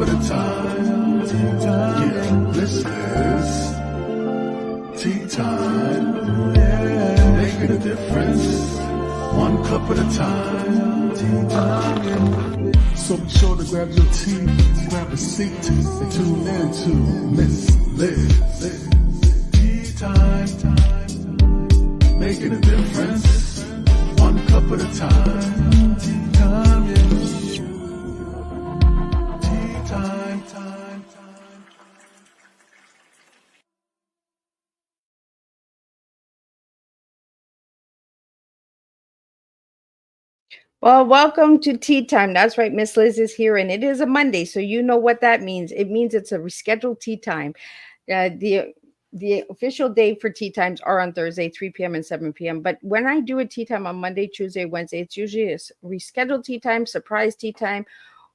cup at a time. Yeah, this is tea time. Yeah, making a difference. One cup at a time. Tea time. So be sure to grab your tea, grab a seat, and tune in to Miss Liz. Tea time. Making a difference. One cup at a time. Tea time. Yeah. Tea time. Well, welcome to Tea Time. That's right, Miss Liz is here, and it is a Monday, so you know what that means. It means it's a rescheduled tea time. The official day for tea times are on Thursday, 3 p.m. and 7 p.m. But when I do a tea time on Monday, Tuesday, Wednesday, it's usually a rescheduled tea time, surprise tea time,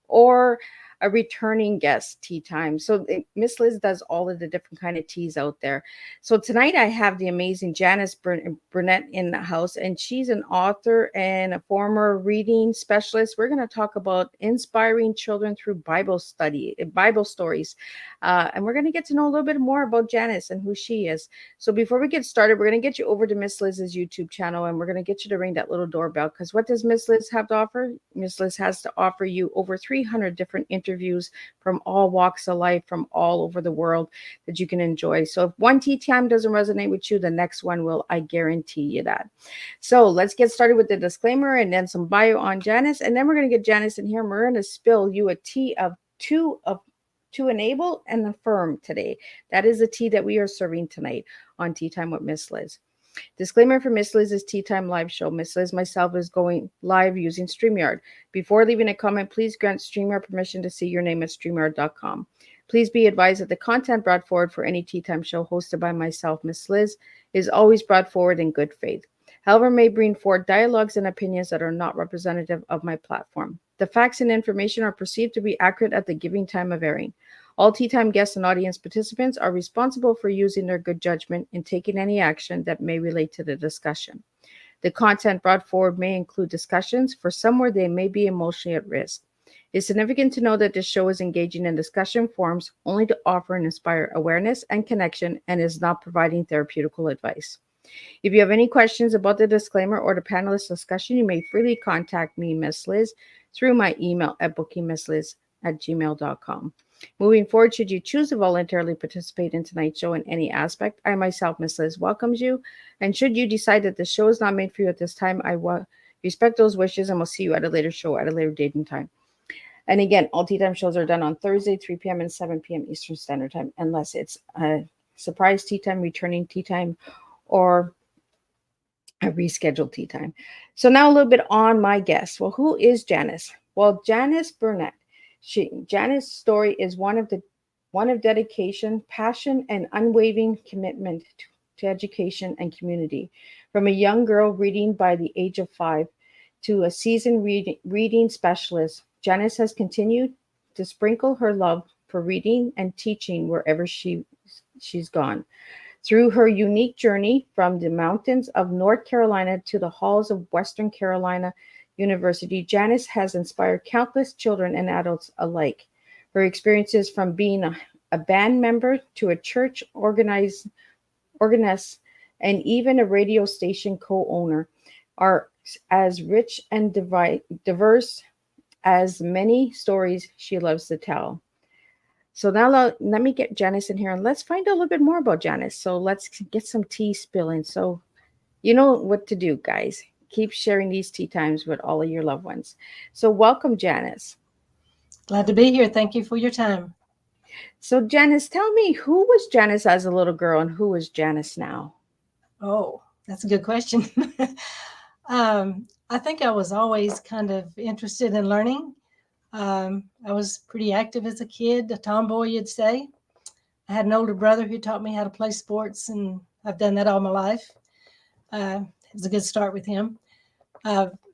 or a returning guest tea time. So Miss Liz does all of the different kind of teas out there. So tonight I have the amazing Janice Burnette in the house, and she's an author and a former reading specialist. We're going to talk about inspiring children through Bible study, Bible stories. And we're going to get to know a little bit more about Janice and who she is. So before we get started, we're going to get you over to Miss Liz's YouTube channel, and we're going to get you to ring that little doorbell, because what does Miss Liz have to offer? Miss Liz has to offer you over 300 different interviews from all walks of life, from all over the world, that you can enjoy. So if one tea time doesn't resonate with you, the next one will, I guarantee you that. So let's get started with the disclaimer and then some bio on Janice, and then we're going to get Janice in here. We're going to spill you a tea of to enable and affirm today. That is the tea that we are serving tonight on Tea Time with Miss Liz. Disclaimer for Miss Liz's Tea Time live show. Miss Liz myself is going live using StreamYard. Before leaving a comment, please grant StreamYard permission to see your name at StreamYard.com. Please be advised that the content brought forward for any Tea Time show hosted by myself, Miss Liz, is always brought forward in good faith. However, may bring forward dialogues and opinions that are not representative of my platform. The facts and information are perceived to be accurate at the giving time of airing. All Tea Time guests and audience participants are responsible for using their good judgment in taking any action that may relate to the discussion. The content brought forward may include discussions for some where they may be emotionally at risk. It's significant to know that this show is engaging in discussion forums only to offer and inspire awareness and connection, and is not providing therapeutical advice. If you have any questions about the disclaimer or the panelist discussion, you may freely contact me, Miss Liz, through my email at bookingmissliz@gmail.com. Moving forward, should you choose to voluntarily participate in tonight's show in any aspect, I myself, Miss Liz, welcomes you. And should you decide that the show is not made for you at this time, I will respect those wishes, and we'll see you at a later show at a later date and time. And again, all Tea Time shows are done on Thursday, 3 p.m. and 7 p.m. Eastern Standard Time, unless it's a surprise tea time, returning tea time, or a rescheduled tea time. So now a little bit on my guest. Well, who is Janice? Well, Janice Burnette. Janice's story is one of dedication, passion, and unwavering commitment to education and community. From a young girl reading by the age of 5 to a seasoned reading specialist, Janice has continued to sprinkle her love for reading and teaching wherever she's gone. Through her unique journey from the mountains of North Carolina to the halls of Western Carolina University, Janice has inspired countless children and adults alike. Her experiences from being a band member to a church organist and even a radio station co-owner are as rich and diverse as many stories she loves to tell. So now let me get Janice in here, and let's find out a little bit more about Janice. So let's get some tea spilling. So you know what to do, guys. Keep sharing these tea times with all of your loved ones. So welcome, Janice. Glad to be here. Thank you for your time. So Janice, tell me, who was Janice as a little girl and who is Janice now? Oh, that's a good question. I think I was always kind of interested in learning. I was pretty active as a kid, a tomboy, you'd say. I had an older brother who taught me how to play sports, and I've done that all my life. It was a good start with him.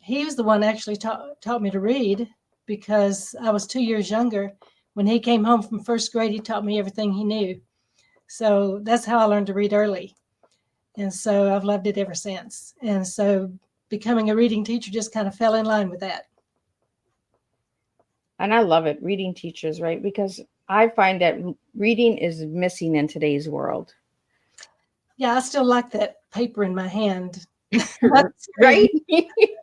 He was the one actually taught me to read, because I was 2 years younger. When he came home from first grade, he taught me everything he knew. So that's how I learned to read early. And so I've loved it ever since. And so becoming a reading teacher just kind of fell in line with that. And I love it, reading teachers, right? Because I find that reading is missing in today's world. Yeah, I still like that paper in my hand. That's Right?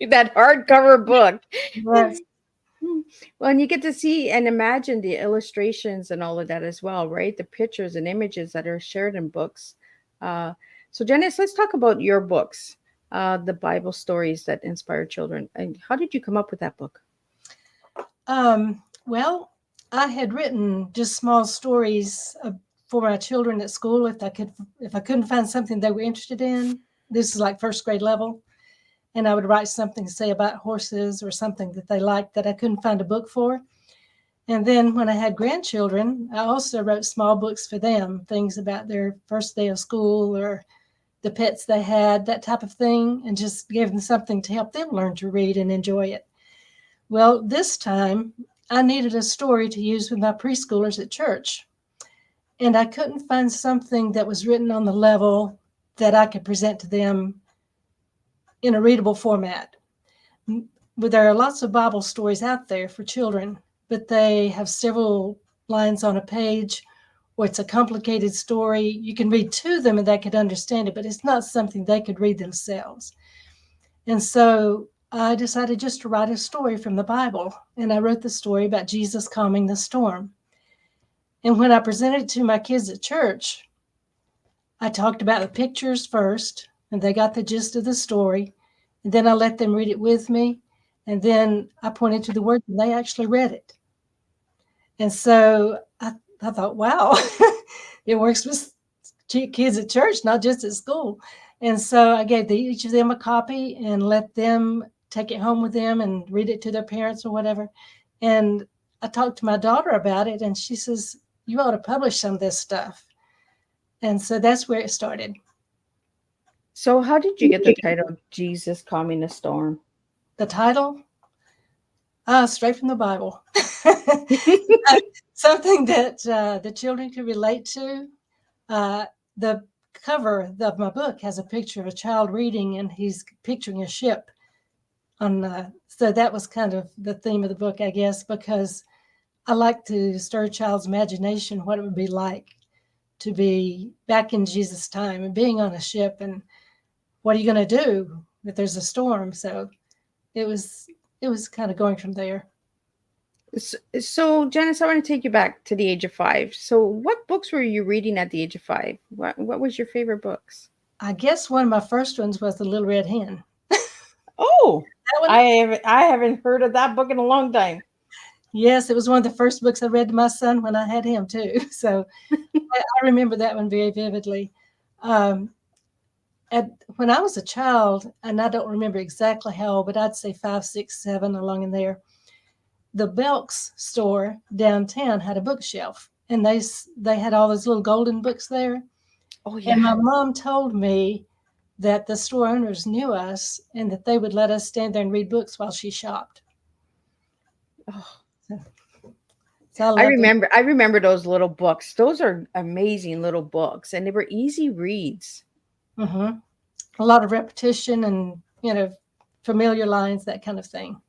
That hardcover book. yes. Well, and you get to see and imagine the illustrations and all of that as well, right? The pictures and images that are shared in books. Uh, so, Janice, let's talk about your books, the Bible stories that inspire children. And how did you come up with that book? Well, I had written just small stories for my children at school if I couldn't find something they were interested in. This is like first grade level, and I would write something, say about horses or something that they liked that I couldn't find a book for. And then when I had grandchildren, I also wrote small books for them, things about their first day of school or the pets they had, that type of thing, and just gave them something to help them learn to read and enjoy it. Well, this time I needed a story to use with my preschoolers at church. And I couldn't find something that was written on the level that I could present to them in a readable format. But there are lots of Bible stories out there for children, but they have several lines on a page, or it's a complicated story. You can read to them and they could understand it, but it's not something they could read themselves. And so I decided just to write a story from the Bible. And I wrote the story about Jesus calming the storm. And when I presented it to my kids at church, I talked about the pictures first, and they got the gist of the story. And then I let them read it with me. And then I pointed to the words, and they actually read it. And so I thought, wow, it works with kids at church, not just at school. And so I gave each of them a copy and let them take it home with them and read it to their parents or whatever. And I talked to my daughter about it, and she says, you ought to publish some of this stuff. And so that's where it started. So, how did you get the title Jesus Calming the Storm? The title? Straight from the Bible. Something that the children could relate to. The cover of my book has a picture of a child reading, and he's picturing a ship. So that was kind of the theme of the book, I guess, because I like to stir a child's imagination, what it would be like to be back in Jesus' time and being on a ship, and what are you going to do if there's a storm? So it was kind of going from there. So, Janice, I want to take you back to the age of 5. So, what books were you reading at the age of 5? What was your favorite books? I guess one of my first ones was The Little Red Hen. Oh, I haven't heard of that book in a long time. Yes, it was one of the first books I read to my son when I had him too. So I remember that one very vividly. When I was a child, and I don't remember exactly how old, but I'd say 5, 6, 7, along in there, the Belk's store downtown had a bookshelf, and they had all those little golden books there. Oh, yeah. And my mom told me that the store owners knew us and that they would let us stand there and read books while she shopped. Oh. So I remember those little books. Those are amazing little books, and they were easy reads. Mm-hmm. A lot of repetition and, familiar lines, that kind of thing.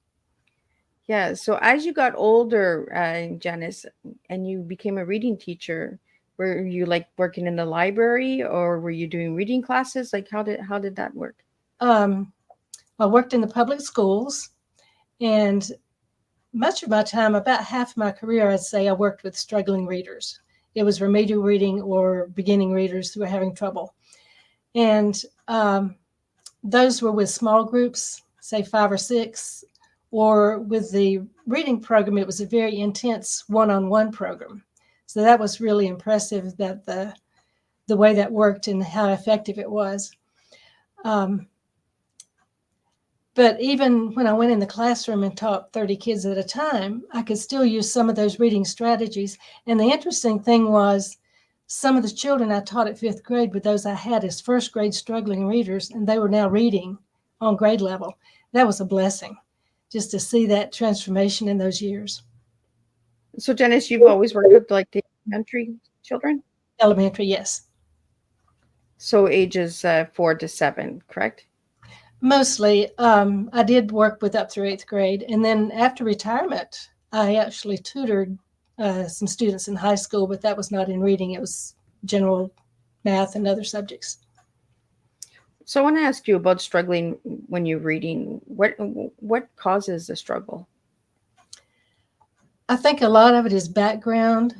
Yeah. So as you got older, Janice, and you became a reading teacher, were you like working in the library, or were you doing reading classes? Like how did that work? I worked in the public schools, and much of my time, about half of my career, I'd say I worked with struggling readers. It was remedial reading or beginning readers who were having trouble. And those were with small groups, say 5 or 6, or with the reading program, it was a very intense one-on-one program. So that was really impressive, that the way that worked and how effective it was. But even when I went in the classroom and taught 30 kids at a time, I could still use some of those reading strategies. And the interesting thing was, some of the children I taught at 5th grade were those I had as first grade struggling readers, and they were now reading on grade level. That was a blessing, just to see that transformation in those years. So, Janice, you've always worked with like the elementary children? Elementary, yes. So ages 4 to 7, correct? Mostly. I did work with up through 8th grade. And then after retirement, I actually tutored some students in high school, but that was not in reading. It was general math and other subjects. So I want to ask you about struggling when you're reading. What causes the struggle? I think a lot of it is background,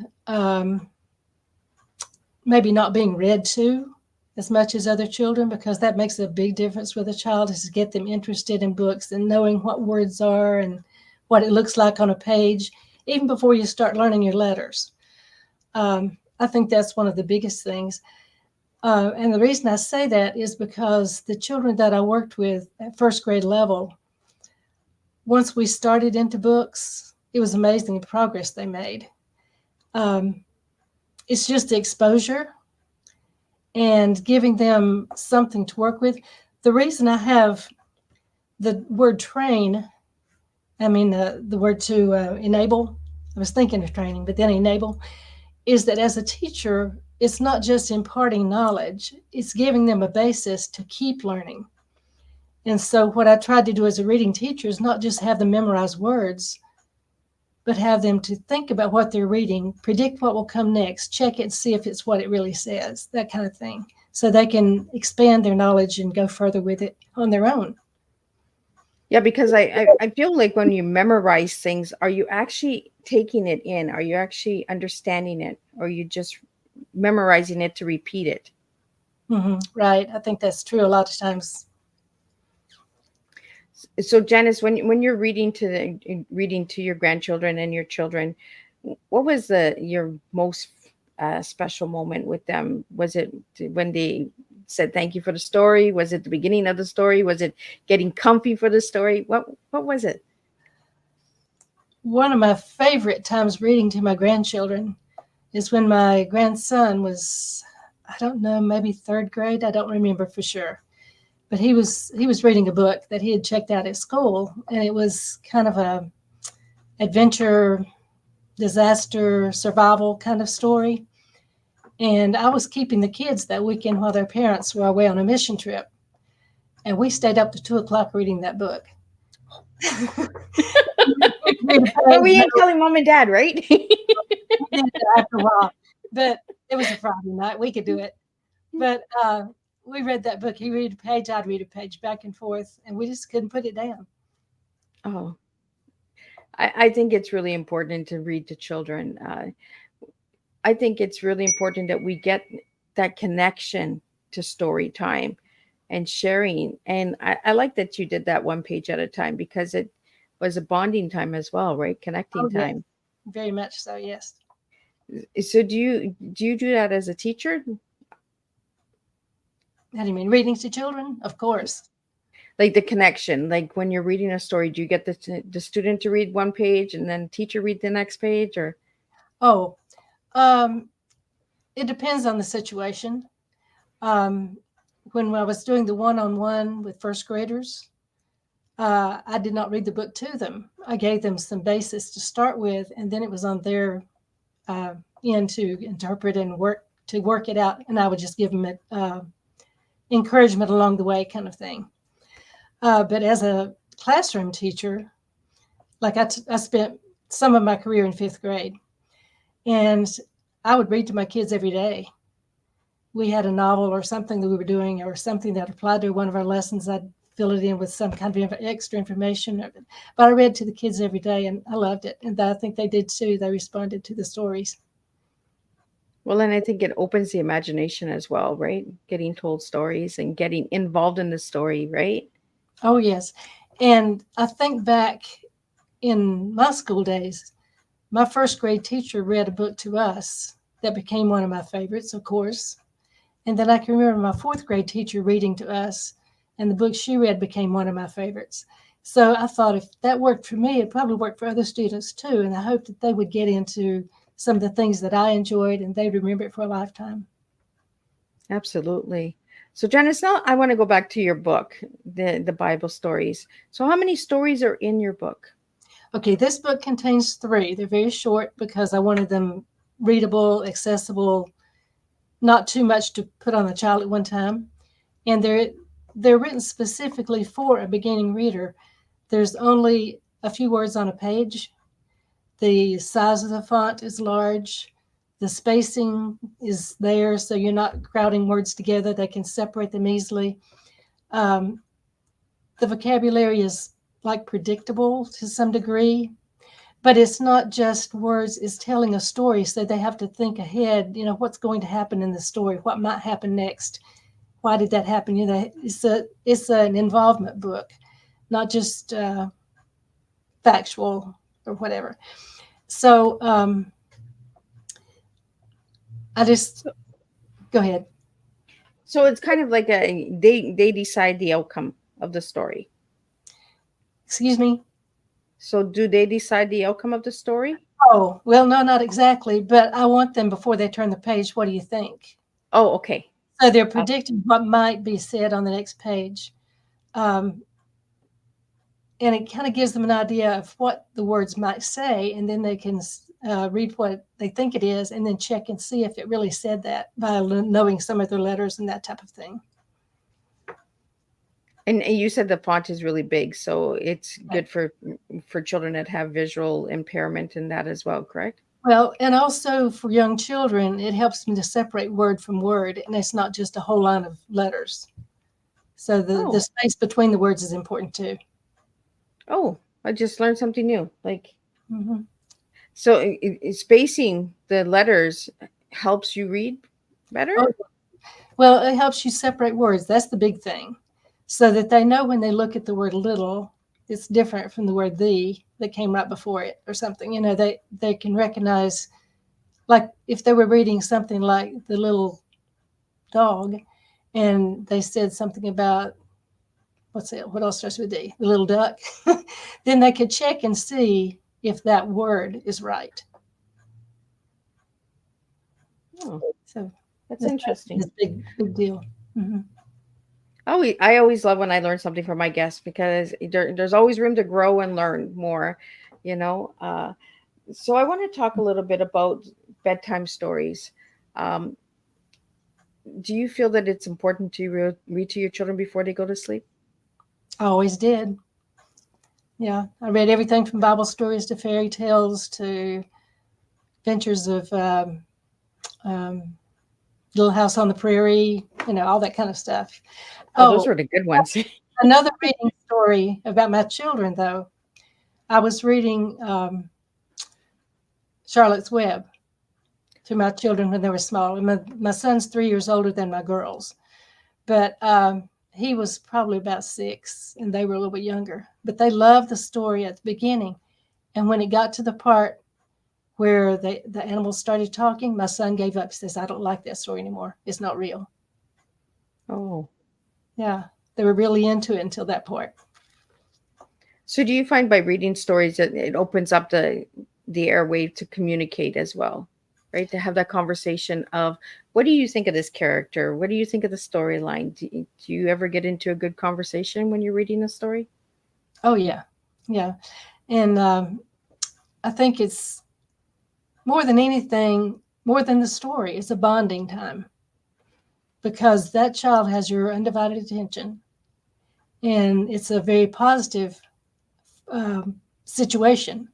maybe not being read to as much as other children, because that makes a big difference with a child, is to get them interested in books and knowing what words are and what it looks like on a page, even before you start learning your letters. I think that's one of the biggest things. And the reason I say that is because the children that I worked with at first grade level, once we started into books, it was amazing the progress they made. It's just the exposure and giving them something to work with. The reason I have the word train, the word to enable, I was thinking of training, but then enable, is that as a teacher, it's not just imparting knowledge, it's giving them a basis to keep learning. And so what I tried to do as a reading teacher is not just have them memorize words, but have them to think about what they're reading, predict what will come next, check it, see if it's what it really says, that kind of thing. So they can expand their knowledge and go further with it on their own. Yeah, because I feel like when you memorize things, are you actually taking it in? Are you actually understanding it? Or are you just memorizing it to repeat it? Right. I think that's true a lot of times. So Janice, when you're reading to your grandchildren and your children, what was your most special moment with them? Was it when they said thank you for the story? Was it the beginning of the story? Was it getting comfy for the story? What was it? One of my favorite times reading to my grandchildren is when my grandson was, I don't know, maybe third grade. I don't remember for sure. But he was reading a book that he had checked out at school, and it was kind of a adventure, disaster, survival kind of story. And I was keeping the kids that weekend while their parents were away on a mission trip. And we stayed up to 2:00 reading that book. But we ain't telling mom and dad, right? After a while. But it was a Friday night. We could do it. But we read that book. He read a page, I'd read a page, back and forth, and we just couldn't put it down. Oh, I think it's really important to read to children. I think it's really important that we get that connection to story time and sharing. And I like that you did that one page at a time, because it was a bonding time as well, right? Connecting time. Yes. Very much so, yes. So do you do that as a teacher? How do you mean, reading to children? Of course. Like the connection, like when you're reading a story, do you get the student to read one page and then teacher read the next page, or? Oh, it depends on the situation. When I was doing the one-on-one with first graders, I did not read the book to them. I gave them some basis to start with, and then it was on their end to interpret and work it out. And I would just give them encouragement along the way, kind of thing. But as a classroom teacher, like I spent some of my career in 5th grade, and I would read to my kids every day. We had a novel or something that we were doing, or something that applied to one of our lessons. I'd fill it in with some kind of extra information. But I read to the kids every day, and I loved it. And I think they did too. They responded to the stories. Well, and I think it opens the imagination as well, right? Getting told stories and getting involved in the story, right? Oh, yes. And I think back in my school days, my first grade teacher read a book to us that became one of my favorites, of course. And then I can remember my 4th grade teacher reading to us, and the book she read became one of my favorites. So I thought, if that worked for me, it probably worked for other students too. And I hope that they would get into some of the things that I enjoyed, and they'd remember it for a lifetime. Absolutely. So Janice, now I want to go back to your book, the Bible stories. So how many stories are in your book? Okay, this book contains 3. They're very short because I wanted them readable, accessible, not too much to put on a child at one time. And they're written specifically for a beginning reader. There's only a few words on a page. The size of the font is large. The spacing is there, so you're not crowding words together. They can separate them easily. The vocabulary is like predictable to some degree, but it's not just words, it's telling a story. So they have to think ahead, what's going to happen in the story, what might happen next. Why did that happen? It's an involvement book, not just factual or whatever. So I just go ahead. So it's kind of like they decide the outcome of the story. Excuse me. So do they decide the outcome of the story? Oh, well, no, not exactly, but I want them before they turn the page. What do you think? Oh, okay. So they're predicting what might be said on the next page. And it kind of gives them an idea of what the words might say, and then they can read what they think it is and then check and see if it really said that by knowing some of their letters and that type of thing. And you said the font is really big, so it's good for children that have visual impairment and that as well, correct? Well, and also for young children, it helps them to separate word from word, and it's not just a whole line of letters. So the space between the words is important too. Oh, I just learned something new. Mm-hmm. So spacing the letters helps you read better? Oh, well, it helps you separate words. That's the big thing. So that they know when they look at the word little, it's different from the word the that came right before it or something. They can recognize, like if they were reading something like the little dog and they said something about, what else starts with D? The little duck. Then they could check and see if that word is right. Oh, so that's interesting. That's a big deal. Mm-hmm. I always love when I learn something from my guests because there's always room to grow and learn more, So I want to talk a little bit about bedtime stories. Do you feel that it's important to read to your children before they go to sleep? I always did. Yeah, I read everything from Bible stories to fairy tales to adventures of Little House on the Prairie, all that kind of stuff. Oh, those were the good ones. Another reading story about my children, though. I was reading Charlotte's Web to my children when they were small. And my son's 3 years older than my girls. But he was probably about 6, and they were a little bit younger. But they loved the story at the beginning. And when it got to the part where the animals started talking, my son gave up. He says, I don't like that story anymore. It's not real. Oh. Yeah, they were really into it until that part. So do you find by reading stories that it opens up the airway to communicate as well, right? To have that conversation of, what do you think of this character? What do you think of the storyline? Do you ever get into a good conversation when you're reading a story? Oh, yeah. Yeah. And I think it's more than anything, more than the story, it's a bonding time because that child has your undivided attention. And it's a very positive situation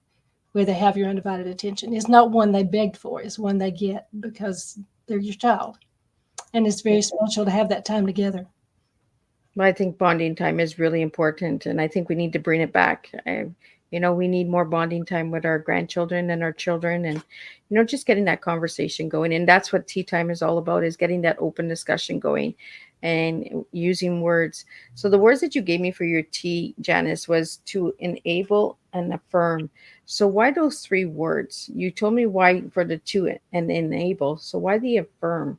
where they have your undivided attention. It's not one they begged for. It's one they get because they're your child. And it's very special to have that time together. Well, I think bonding time is really important, and I think we need to bring it back. We need more bonding time with our grandchildren and our children, and just getting that conversation going. And that's what tea time is all about, is getting that open discussion going and using words. So the words that you gave me for your tea, Janice, was to enable and affirm. So why those 3 words? You told me why for the to and enable. So why the affirm?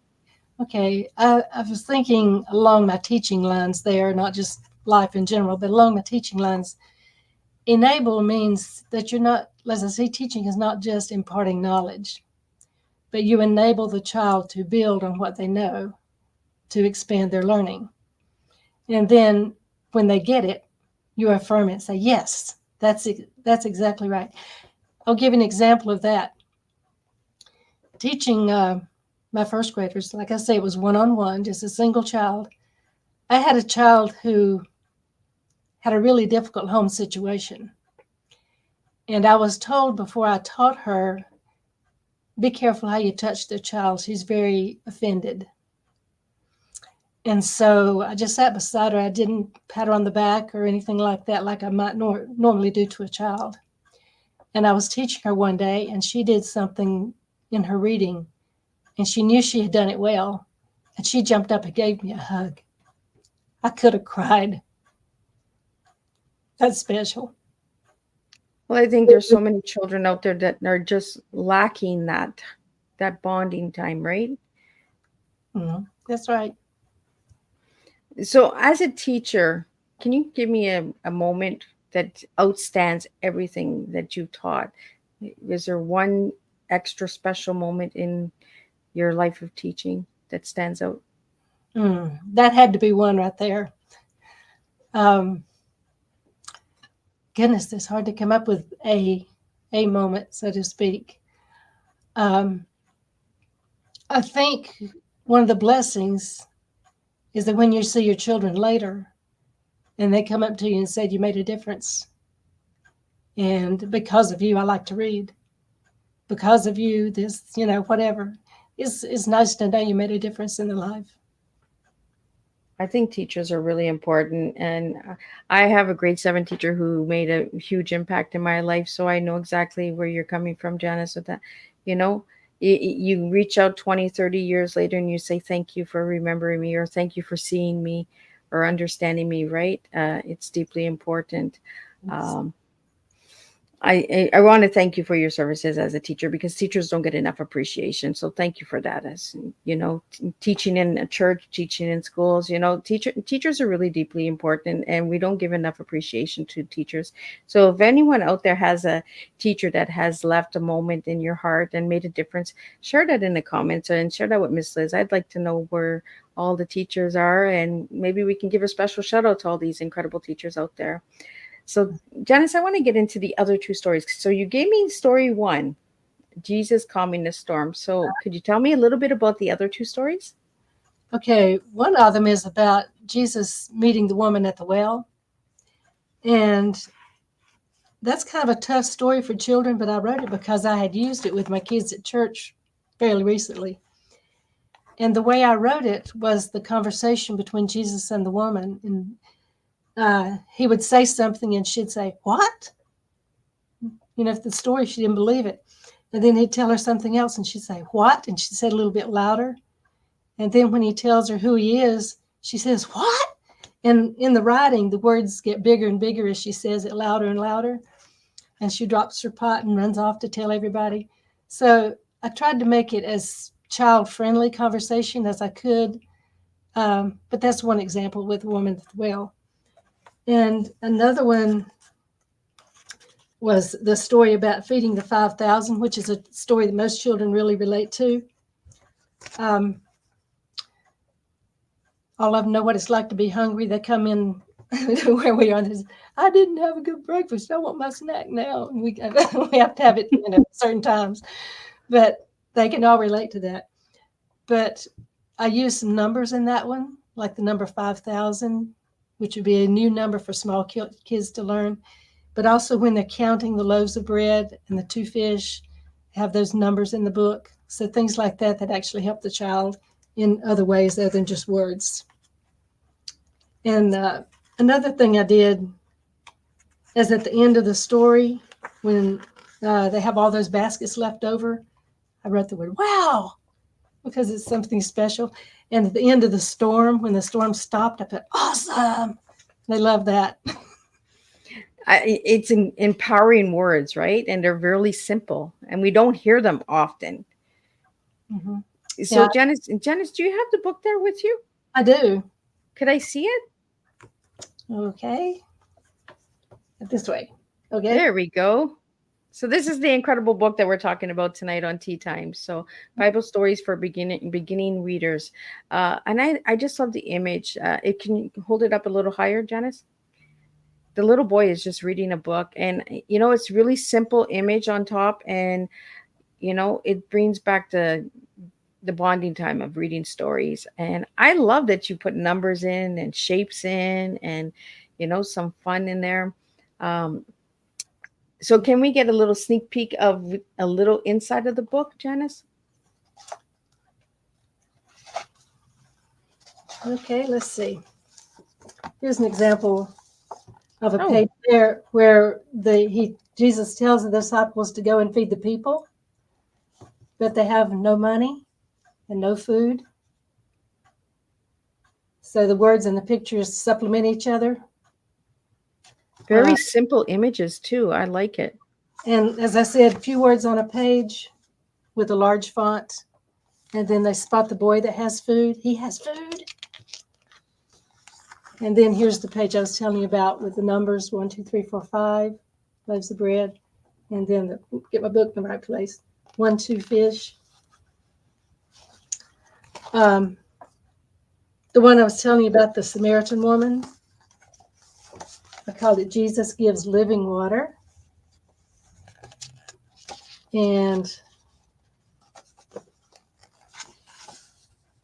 Okay, I was thinking along my teaching lines there, not just life in general, but along my teaching lines. Enable means that you're not, as I say, teaching is not just imparting knowledge, but you enable the child to build on what they know, to expand their learning. And then when they get it, you affirm it and say, yes, that's exactly right. I'll give an example of that. Teaching my first graders, like I say, it was one-on-one, just a single child. I had a child who had a really difficult home situation. And I was told before I taught her, be careful how you touch the child. She's very offended. And so I just sat beside her. I didn't pat her on the back or anything like that, like I might normally do to a child. And I was teaching her one day, and she did something in her reading, and she knew she had done it well. And she jumped up and gave me a hug. I could have cried. That's special. Well, I think there's so many children out there that are just lacking that bonding time, right? That's right. So, as a teacher, can you give me a moment that outstands everything that you taught? Is there one extra special moment in your life of teaching that stands out? That had to be one right there. Goodness, it's hard to come up with a moment, so to speak. I think one of the blessings is that when you see your children later and they come up to you and say, you made a difference. And because of you, I like to read. Because of you, this, whatever. It's nice to know you made a difference in their life. I think teachers are really important. And I have a grade 7 teacher who made a huge impact in my life. So I know exactly where you're coming from, Janice, with that. You know, you reach out 20, 30 years later and you say, thank you for remembering me, or thank you for seeing me or understanding me, right? It's deeply important. Um, I want to thank you for your services as a teacher, because teachers don't get enough appreciation. So thank you for that. As you know, teaching in a church, teaching in schools, teachers are really deeply important, and we don't give enough appreciation to teachers. So if anyone out there has a teacher that has left a moment in your heart and made a difference, share that in the comments and share that with Miss Liz. I'd like to know where all the teachers are, and maybe we can give a special shout out to all these incredible teachers out there. So, Janice, I want to get into the other two stories. So, you gave me story one, Jesus calming the storm. So, could you tell me a little bit about the other two stories? Okay, one of them is about Jesus meeting the woman at the well. And that's kind of a tough story for children, but I wrote it because I had used it with my kids at church fairly recently. And the way I wrote it was the conversation between Jesus and the woman. And he would say something and she'd say, what? If the story, she didn't believe it. And then he'd tell her something else and she'd say, what? And she said a little bit louder. And then when he tells her who he is, she says, what? And in the writing, the words get bigger and bigger as she says it louder and louder. And she drops her pot and runs off to tell everybody. So I tried to make it as child-friendly conversation as I could. But that's one example with a woman at the well. And another one was the story about feeding the 5,000, which is a story that most children really relate to. All of them know what it's like to be hungry. They come in where we are. And I didn't have a good breakfast. I want my snack now. And we have to have it certain times. But they can all relate to that. But I used some numbers in that one, like the number 5,000, which would be a new number for small kids to learn. But also when they're counting the loaves of bread and the 2 fish, have those numbers in the book. So things like that actually help the child in other ways other than just words. And another thing I did is at the end of the story, when they have all those baskets left over, I wrote the word, wow, because it's something special. And at the end of the storm, when the storm stopped, I put, awesome. They love that. It's empowering words, right? And they're really simple, and we don't hear them often. Mm-hmm. So, Yeah. Janice, do you have the book there with you? I do. Could I see it? Okay. This way. Okay. There we go. So this is the incredible book that we're talking about tonight on Teatime. So Bible stories for beginning readers. And I just love the image. It can you hold it up a little higher, Janice? The little boy is just reading a book, and it's really simple image on top, and it brings back the bonding time of reading stories. And I love that you put numbers in and shapes in, and some fun in there. So can we get a little sneak peek of a little inside of the book, Janice? Okay, let's see. Here's an example of a Oh, page there where Jesus tells the disciples to go and feed the people, but they have no money and no food. So the words and the pictures supplement each other. very simple images too. I like it. And as I said, few words on a page with a large font. And then they spot the boy that has food. He has food. And then here's the page I was telling you about with the numbers 1, 2, 3, 4, 5 loaves of bread. And then get my book in the right place. 1, 2 fish. The one I was telling you about, the Samaritan woman, I called it Jesus Gives Living Water. And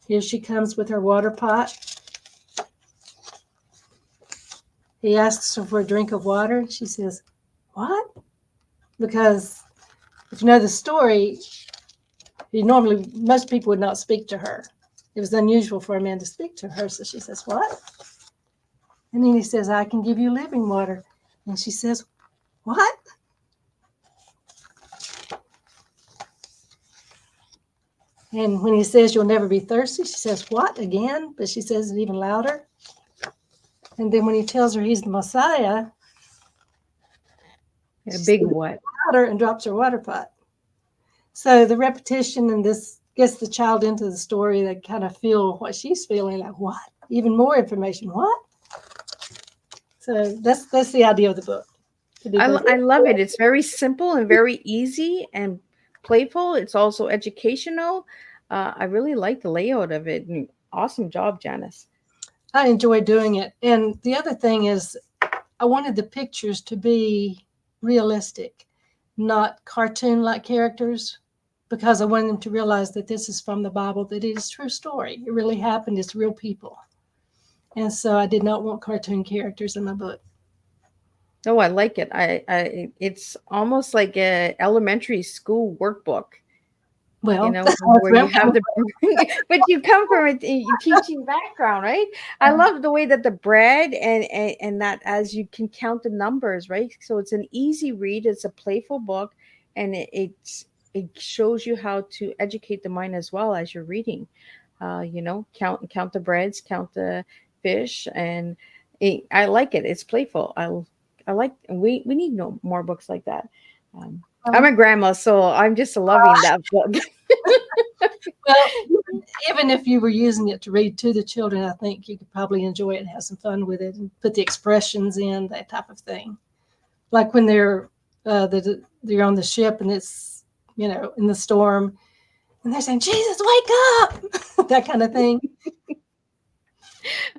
here she comes with her water pot. He asks her for a drink of water. She says, "What?" Because if you know the story, most people would not speak to her. It was unusual for a man to speak to her. So she says, "What?" And then he says, "I can give you living water." And she says, "What?" And when he says, "You'll never be thirsty," she says, "What?" again, but she says it even louder. And then when he tells her he's the Messiah, A big what? louder and drops her water pot. So the repetition and this gets the child into the story. They kind of feel what she's feeling, like, what? Even more information, what? So that's the idea of the book. I love it. It's very simple and very easy and playful. It's also educational. I really like the layout of it. Awesome job, Janice. I enjoy doing it. And the other thing is, I wanted the pictures to be realistic, not cartoon-like characters, because I wanted them to realize that this is from the Bible, that it is a true story. It really happened. It's real people. And so I did not want cartoon characters in my book. Oh, I like it. It's almost like a elementary school workbook. Well, Where you have the, but you come from a teaching background, right? I love the way that the bread and that as you can count the numbers, right? So it's an easy read. It's a playful book, and it shows you how to educate the mind as well as you're reading. Count the breads, count the fish, and I like it. It's playful. I like. We need no more books like that. I'm a grandma, so I'm just loving that book. Well, even if you were using it to read to the children, I think you could probably enjoy it and have some fun with it and put the expressions in, that type of thing. Like when they're on the ship and it's, in the storm and they're saying, "Jesus, wake up," that kind of thing.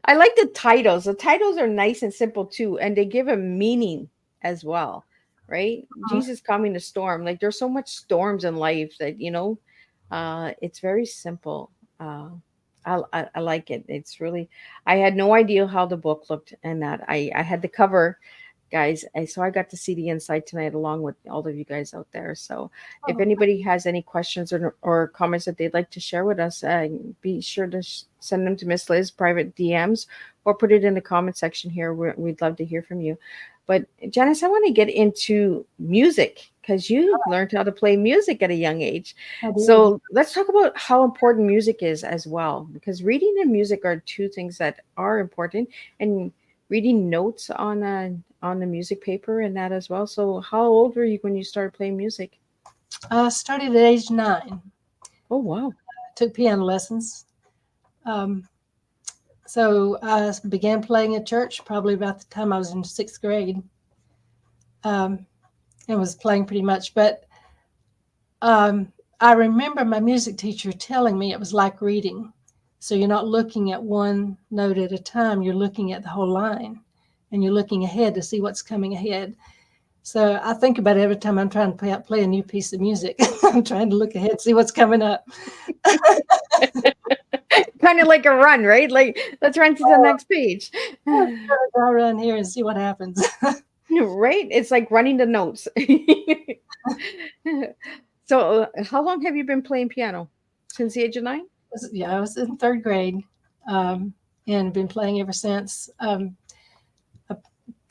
I like the titles. The titles are nice and simple too, and they give a meaning as well, right? Jesus calming the storm. Like there's so much storms in life that it's very simple. I like it. It's really. I had no idea how the book looked, and that I had the cover, guys. So I got to see the inside tonight along with all of you guys out there. So if anybody has any questions or comments that they'd like to share with us, be sure to send them to Miss Liz private DMs or put it in the comment section here. We'd love to hear from you. But Janice, I want to get into music because you learned how to play music at a young age. So let's talk about how important music is as well, because reading and music are two things that are important, and reading notes on the music paper and that as well. So how old were you when you started playing music? I started at age 9. Oh, wow. Took piano lessons. So I began playing at church probably about the time I was in 6th grade, and was playing pretty much. But I remember my music teacher telling me it was like reading. So you're not looking at one note at a time. You're looking at the whole line, and you're looking ahead to see what's coming ahead. So I think about it every time I'm trying to play a new piece of music. I'm trying to look ahead, see what's coming up. Kind of like a run, right? Like, let's run to the next page. I'll run here and see what happens. Right? It's like running the notes. So, how long have you been playing piano? Since the age of 9? Yeah, I was in third grade, and been playing ever since. I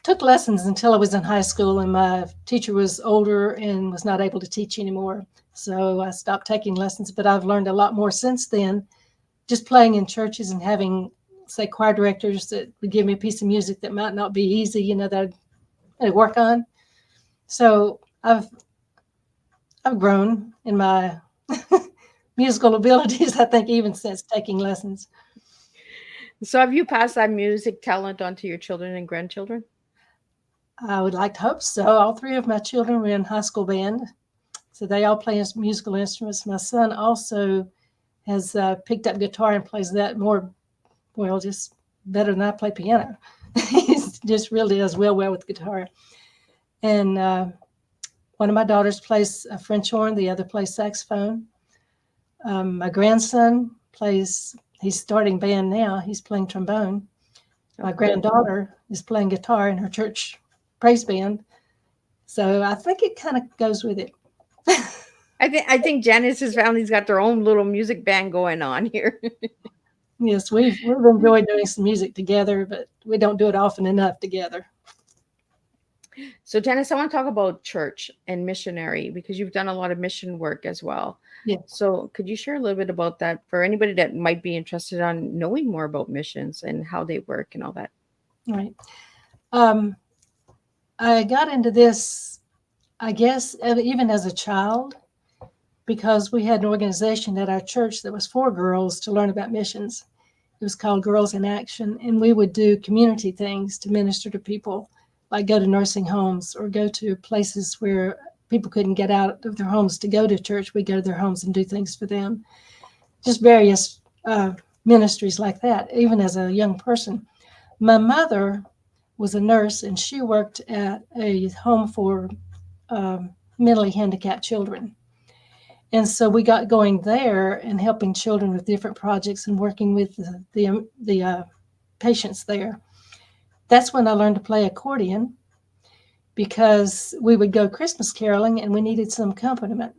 took lessons until I was in high school, and my teacher was older and was not able to teach anymore. So I stopped taking lessons, but I've learned a lot more since then, just playing in churches and having, say, choir directors that would give me a piece of music that might not be easy, that I'd work on. So I've grown in my musical abilities, I think, even since taking lessons. So, have you passed that music talent on to your children and grandchildren? I would like to hope so. All three of my children were in high school band, so they all play musical instruments. My son also has picked up guitar and plays that more, well, just better than I play piano. He just really does well with guitar. And one of my daughters plays a French horn, the other plays saxophone. My grandson he's starting band now. He's playing trombone. My granddaughter is playing guitar in her church praise band. So I think it kind of goes with it. I think Janice's family's got their own little music band going on here. Yes, we've enjoyed doing some music together, but we don't do it often enough together. So, Janice, I want to talk about church and missionary because you've done a lot of mission work as well. Yeah. So, could you share a little bit about that for anybody that might be interested on knowing more about missions and how they work and all that? Right. I got into this, I guess, even as a child, because we had an organization at our church that was for girls to learn about missions. It was called Girls in Action, and we would do community things to minister to people, like go to nursing homes or go to places where people couldn't get out of their homes to go to church. We'd go to their homes and do things for them. Just various ministries like that, even as a young person. My mother was a nurse, and she worked at a home for mentally handicapped children. And so we got going there and helping children with different projects and working with the patients there. That's when I learned to play accordion, because we would go Christmas caroling and we needed some accompaniment.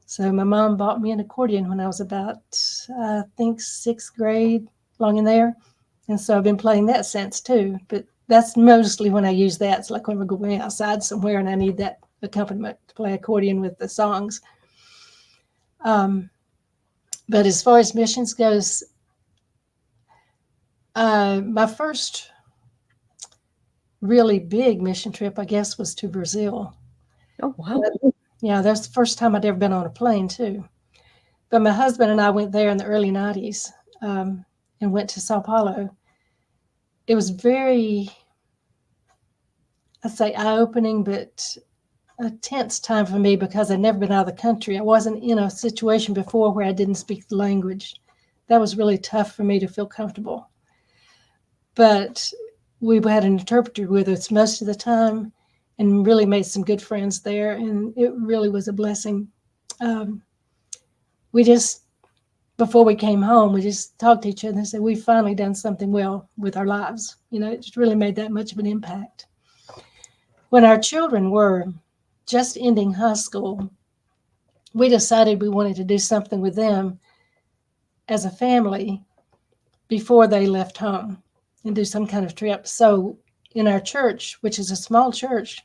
So my mom bought me an accordion when I was about, I think, 6th grade, along in there. And so I've been playing that since too. But that's mostly when I use that. It's like when we're going outside somewhere and I need that accompaniment to play accordion with the songs. But as far as missions goes, my first really big mission trip, I guess, was to Brazil. Oh, wow. Yeah, that's the first time I'd ever been on a plane too. But my husband and I went there in the early 90s, and went to Sao Paulo. It was very, I'd say, eye-opening, but a tense time for me because I'd never been out of the country. I wasn't in a situation before where I didn't speak the language. That was really tough for me to feel comfortable. But we had an interpreter with us most of the time and really made some good friends there. And it really was a blessing. Before we came home, we just talked to each other and said, we've finally done something well with our lives. It just really made that much of an impact. When our children were just ending high school, we decided we wanted to do something with them as a family before they left home and do some kind of trip. So in our church, which is a small church,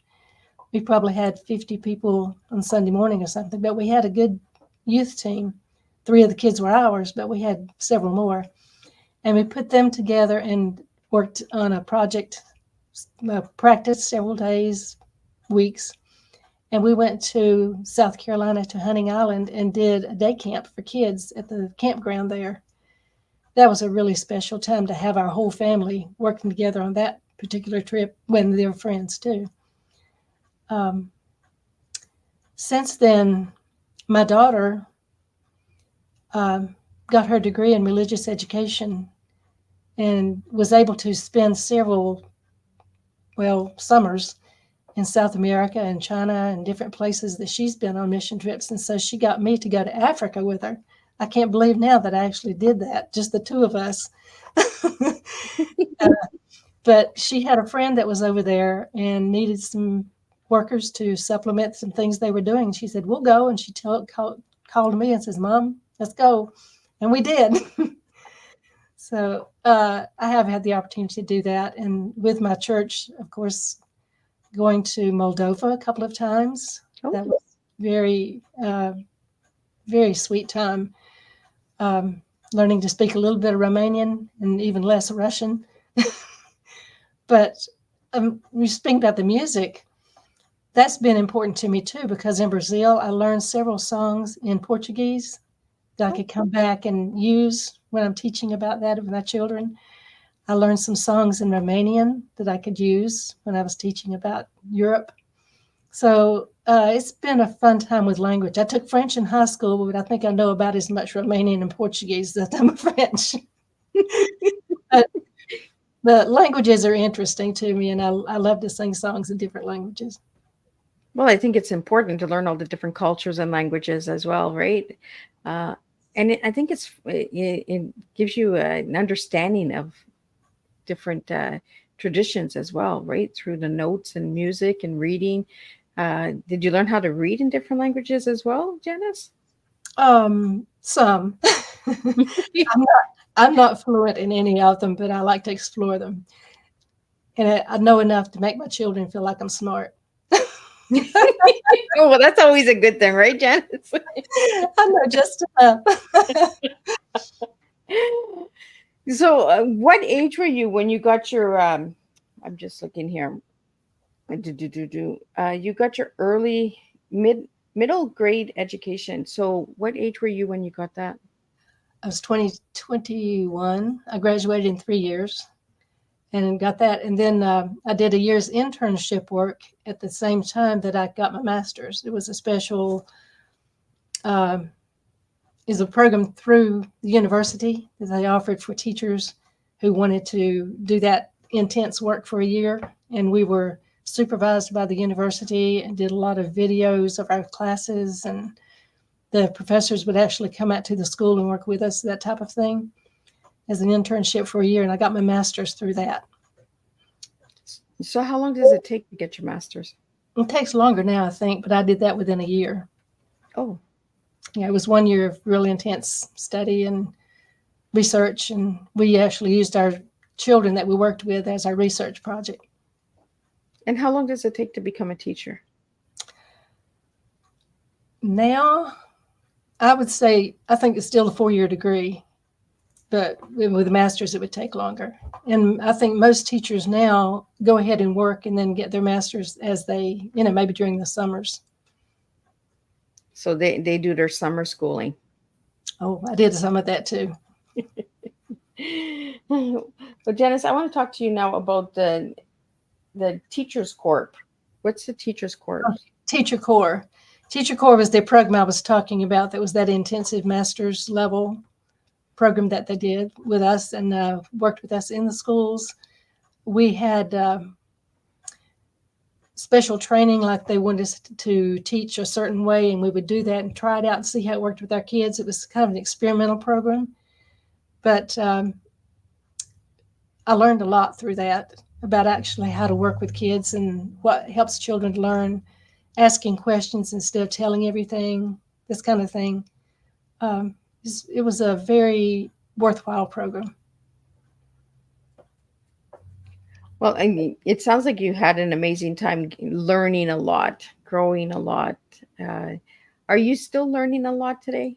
we probably had 50 people on Sunday morning or something, but we had a good youth team. 3 of the kids were ours, but we had several more. And we put them together and worked on a project, practiced several days, weeks. And we went to South Carolina to Hunting Island and did a day camp for kids at the campground there. That was a really special time to have our whole family working together on that particular trip when they were friends too. Since then, my daughter got her degree in religious education and was able to spend several, summers in South America and China and different places that she's been on mission trips. And so she got me to go to Africa with her. I can't believe now that I actually did that, just the two of us. But she had a friend that was over there and needed some workers to supplement some things they were doing. She said, "We'll go." And she called me and says, "Mom, let's go." And we did. So I have had the opportunity to do that. And with my church, of course, going to Moldova a couple of times. Oh. That was very, very sweet time. Learning to speak a little bit of Romanian and even less Russian. But we speak about the music. That's been important to me too, because in Brazil, I learned several songs in Portuguese that I could come back and use when I'm teaching about that with my children. I learned some songs in Romanian that I could use when I was teaching about Europe. So it's been a fun time with language. I took French in high school, but I think I know about as much Romanian and Portuguese as I'm French. But the languages are interesting to me, and I love to sing songs in different languages. Well, I think it's important to learn all the different cultures and languages as well, right? I think it gives you an understanding of different traditions as well, right? Through the notes and music and reading. Did you learn how to read in different languages as well, Janice? Some. I'm not fluent in any of them, but I like to explore them. And I know enough to make my children feel like I'm smart. Oh, well, that's always a good thing, right, Janice? I know just enough. So, what age were you when you got your? I'm just looking here. You got your early middle grade education. So, what age were you when you got that? I was 21. I graduated in 3 years and got that. And then I did a year's internship work at the same time that I got my master's. It was a special, is a program through the university that they offered for teachers who wanted to do that intense work for a year. And we were supervised by the university and did a lot of videos of our classes, and the professors would actually come out to the school and work with us, that type of thing, as an internship for a year. And I got my master's through that. So, how long does it take to get your master's? It takes longer now, I think, but I did that within a year. Oh, Yeah, it was 1 year of really intense study and research, and we actually used our children that we worked with as our research project. and how long does it take to become a teacher? Now, I would say, I think it's still a 4-year degree, but with a master's, it would take longer. And I think most teachers now go ahead and work and then get their master's as they, maybe during the summers. So they do their summer schooling. Oh, I did some of that too. But Janice, I want to talk to you now about the Teachers Corp. What's the Teachers Corp? Teacher Corps. Teacher Corps was the program I was talking about. That was that intensive master's level program that they did with us and worked with us in the schools. We had special training, like they wanted us to teach a certain way, and we would do that and try it out and see how it worked with our kids. It was kind of an experimental program, but I learned a lot through that about actually how to work with kids and what helps children learn, asking questions instead of telling everything, this kind of thing. It was a very worthwhile program. Well, I mean, it sounds like you had an amazing time learning a lot, growing a lot. Are you still learning a lot today?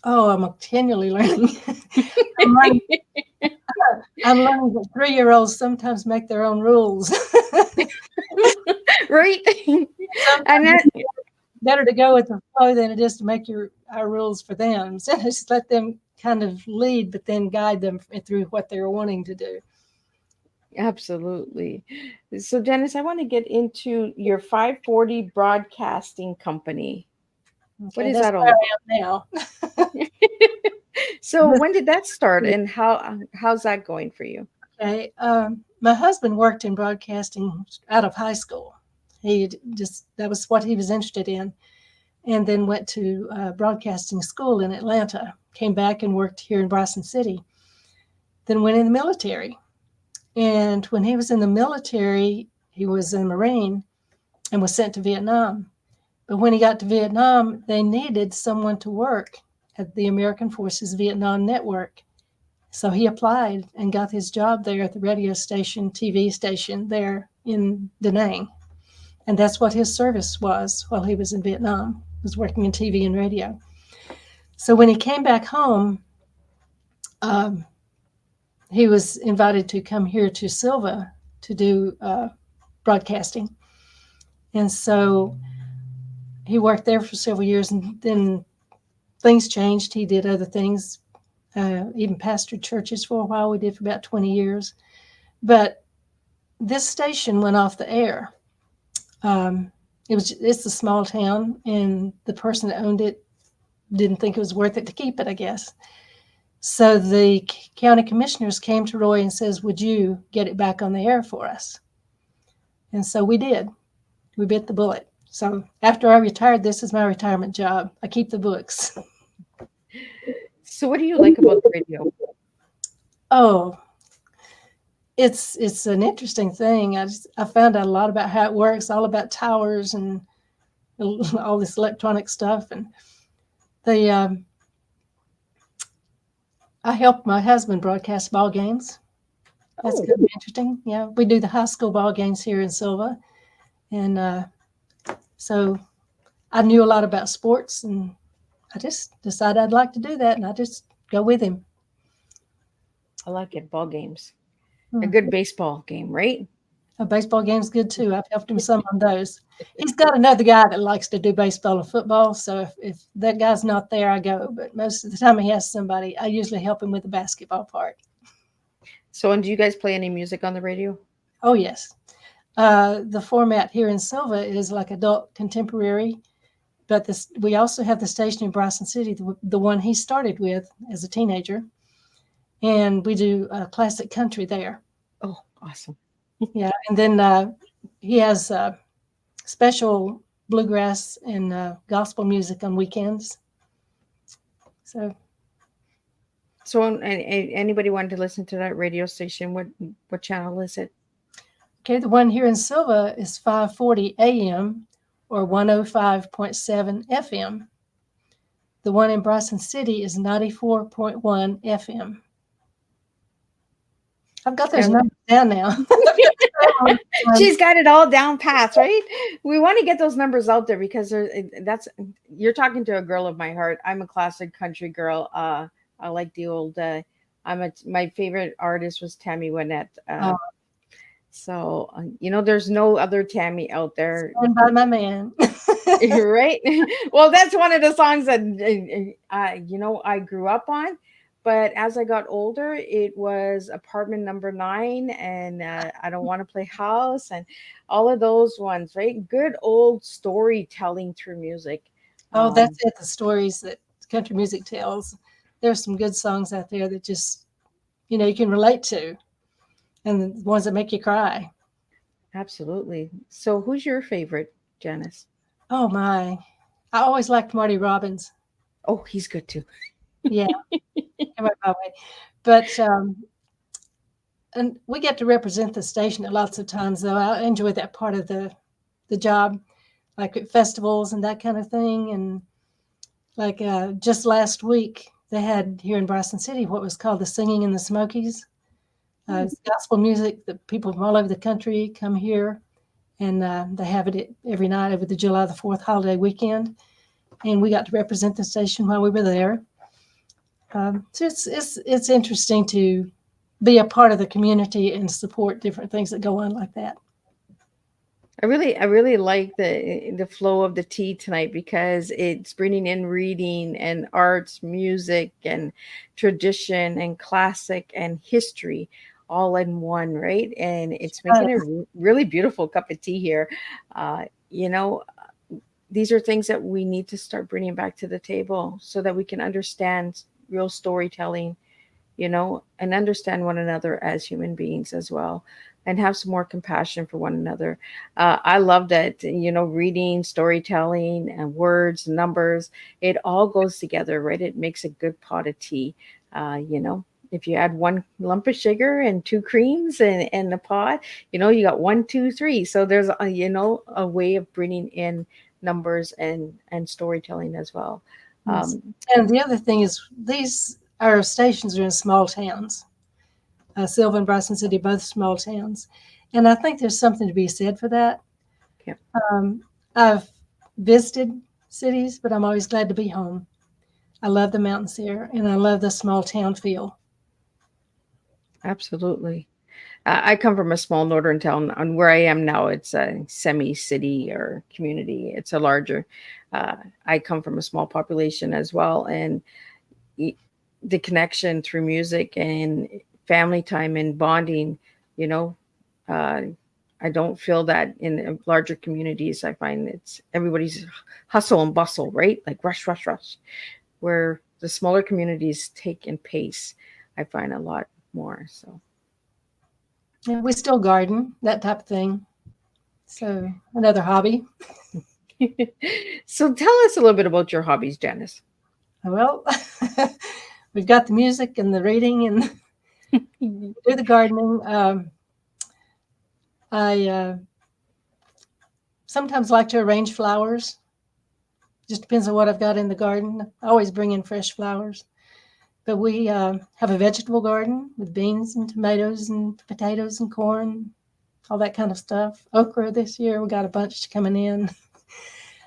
Oh, I'm continually learning. I'm learning that 3-year-olds sometimes make their own rules. Right? And that, better to go with the flow than it is to make our rules for them. So just let them kind of lead, but then guide them through what they're wanting to do. absolutely. So, Janice, I want to get into your 540 broadcasting company. What is that all about now? So, when did that start, and how's that going for you? Okay, my husband worked in broadcasting out of high school. That was what he was interested in, and then went to broadcasting school in Atlanta. Came back and worked here in Bryson City. Then went in the military, And when he was in the military, he was a Marine and was sent to Vietnam. But when he got to Vietnam, they needed someone to work at the American Forces Vietnam Network. So he applied and got his job there at the radio station, TV station there in Da Nang. And that's what his service was while he was in Vietnam, was working in TV and radio. So when he came back home, um, he was invited to come here to Silva to do broadcasting. And so he worked there for several years, and then things changed. He did other things, even pastored churches for a while. We did for about 20 years. But this station went off the air. It's a small town, and the person that owned it didn't think it was worth it to keep it, I guess. So the county commissioners came to Roy and says, would you get it back on the air for us? And so we did. We bit the bullet. So after I retired, this is my retirement job. I keep the books. So what do you like about the radio? Oh, it's an interesting thing. I found out a lot about how it works, all about towers and all this electronic stuff. And I helped my husband broadcast ball games. That's Oh. kind of interesting. Yeah, we do the high school ball games here in Silva. And so I knew a lot about sports, and I just decided I'd like to do that, and I just go with him. I like it. Ball games. A good baseball game, right? A baseball game's good too. I've helped him some on those. He's got another guy that likes to do baseball and football. So if that guy's not there, I go. But most of the time he has somebody, I usually help him with the basketball part. So, and do you guys play any music on the radio? Oh, yes. The format here in Silva is like adult contemporary. But we also have the station in Bryson City, the one he started with as a teenager. And we do classic country there. Oh, awesome. Yeah. And then he has special bluegrass and gospel music on weekends. So anybody wanted to listen to that radio station, what channel is it? Okay, the one here in Silva is 540 AM or 105.7 FM. The one in Bryson City is 94.1 FM. I've got those numbers down now. She's got it all down past, right? We want to get those numbers out there because you're talking to a girl of my heart. I'm a classic country girl. I like the old. My favorite artist was Tammy Wynette. So there's no other Tammy out there. Stand by my man. Right? Well, that's one of the songs that I grew up on. But as I got older, it was Apartment Number 9 and I Don't Want to Play House and all of those ones, right? Good old storytelling through music. Oh, that's it. The stories that country music tells. There's some good songs out there that just, you can relate to, and the ones that make you cry. Absolutely. So who's your favorite, Janice? Oh, my. I always liked Marty Robbins. Oh, he's good too. Yeah. But and we get to represent the station at lots of times, though. I enjoy that part of the job, like at festivals and that kind of thing. And like just last week, they had here in Bryson City what was called the Singing in the Smokies. It's gospel music that people from all over the country come here, and they have it every night over the July the 4th holiday weekend. And we got to represent the station while we were there. So it's interesting to be a part of the community and support different things that go on like that. I really like the flow of the tea tonight because it's bringing in reading and arts, music and tradition and classic and history all in one, right? And it's making a really beautiful cup of tea here. These are things that we need to start bringing back to the table so that we can understand real storytelling, and understand one another as human beings as well, and have some more compassion for one another. I love that, reading, storytelling, and words, numbers, it all goes together, right? It makes a good pot of tea, if you add one lump of sugar and two creams and the pot, you got 1, 2, 3. So there's a way of bringing in numbers and storytelling as well. Yes. And the other thing is our stations are in small towns. Sylva and Bryson City, both small towns. And I think there's something to be said for that. Yeah. I've visited cities, but I'm always glad to be home. I love the mountains here, and I love the small town feel. Absolutely. I come from a small northern town. And where I am now, it's a semi-city or community. It's a larger. I come from a small population as well, and the connection through music and family time and bonding. I don't feel that in larger communities. I find it's everybody's hustle and bustle, right? Like rush, rush, rush. Where the smaller communities take in pace, I find a lot more. So. Yeah, we still garden, that type of thing. So another hobby. So tell us a little bit about your hobbies, Janice. Well, we've got the music and the reading and do the gardening. I sometimes like to arrange flowers. Just depends on what I've got in the garden. I always bring in fresh flowers. But we have a vegetable garden with beans and tomatoes and potatoes and corn, all that kind of stuff. Okra this year, we got a bunch coming in.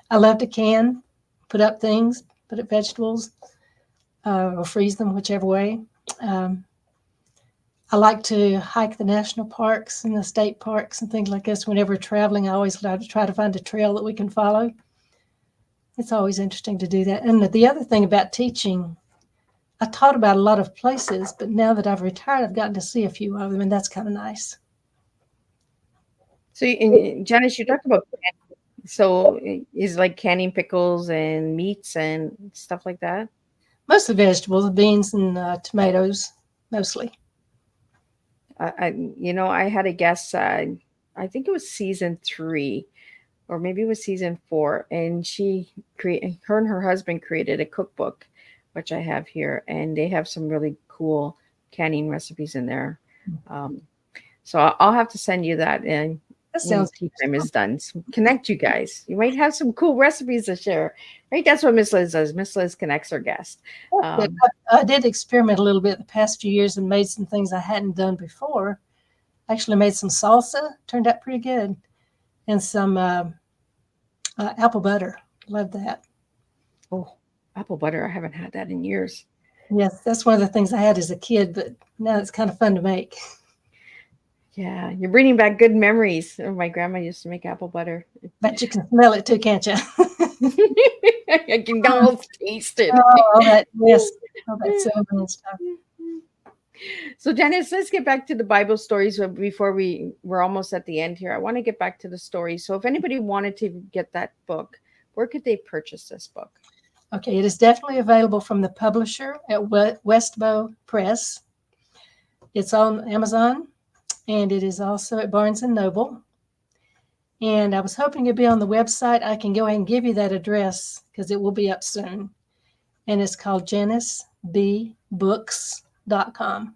I love to can, put up things, put up vegetables, or freeze them, whichever way. I like to hike the national parks and the state parks and things like this. Whenever we're traveling, I always like to try to find a trail that we can follow. It's always interesting to do that. And the other thing about teaching, I taught about a lot of places, but now that I've retired, I've gotten to see a few of them, and that's kind of nice. So, Janice, you talked about canning. So, is like canning pickles and meats and stuff like that? Most of the vegetables, beans and tomatoes, mostly. I had a guest. I think it was season 3, or maybe it was season 4, and her and her husband created a cookbook, which I have here, and they have some really cool canning recipes in there. So I'll have to send you that, and That sounds tea time is done. So connect you guys. You might have some cool recipes to share, right? That's what Miss Liz does. Miss Liz connects her guests. I did experiment a little bit the past few years and made some things I hadn't done before. Actually made some salsa, turned out pretty good, and some apple butter. Love that. Oh, apple butter. I haven't had that in years. Yes, that's one of the things I had as a kid, but now it's kind of fun to make. Yeah, you're bringing back good memories. My grandma used to make apple butter. Bet you can smell it too, can't you? I can almost taste it. Oh, that, yes. All that cinnamon stuff. So, Janice, let's get back to the Bible stories before we're almost at the end here. I want to get back to the stories. So if anybody wanted to get that book, where could they purchase this book? Okay, it is definitely available from the publisher at Westbow Press. It's on Amazon, and it is also at Barnes & Noble. And I was hoping it'd be on the website. I can go ahead and give you that address because it will be up soon. And it's called JaniceBBooks.com.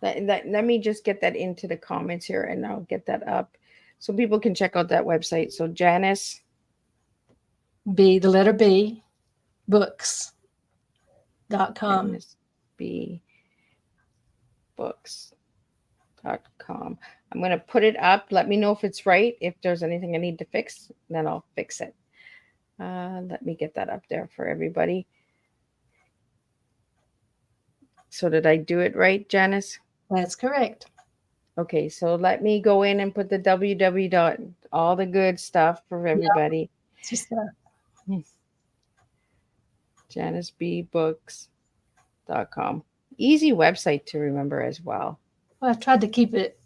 Let me just get that into the comments here, and I'll get that up so people can check out that website. So Janice B, the letter B, books.com. Janice B books.com. I'm going to put it up. Let me know if it's right. If there's anything I need to fix, then I'll fix it. Let me get that up there for everybody. So did I do it right, Janice? That's correct. Okay, so let me go in and put the www. All the good stuff for everybody. It's just JaniceBBooks.com. Easy website to remember as well. Well, I've tried to keep it